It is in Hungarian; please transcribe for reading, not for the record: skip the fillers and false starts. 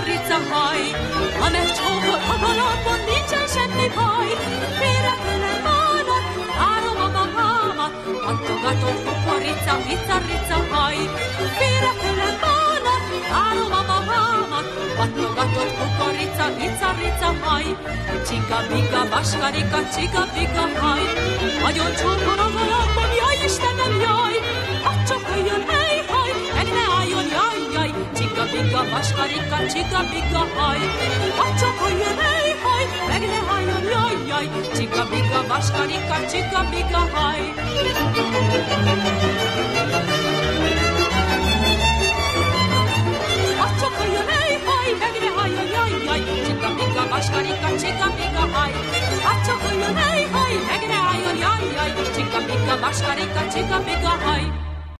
rica, haj, ha megcsókol a galambon, nincsen semmi baj. Félretelen bánat, várom a mamámat, pattogatott kukorica, rica, haj. Félretelen bánat, várom a mamámat, pattogatott kukorica, rica, haj. Csiga-biga, vaskarika, csiga-biga, haj. Nagyon csókol a galambon, jaj, Istenem, jaj. Hadd csokoljon, hely, haj, meg ne álljon, jaj, jaj. Csiga-biga, vaskarika, csiga-biga, haj. Hadd csokoljon, hely, haj, meg ne álljon, jaj, jaj. Csiga-biga, vaskarika, csiga-biga, haj. Hadd csokoljon, hely, haj, meg ne álljon, jaj, jaj. Csiga-biga, vaskarika, csiga-biga, haj. Hadd csokoljon, hely, haj, meg ne álljon, jaj, jaj. Csiga-biga, vaskarika, csiga-biga, haj.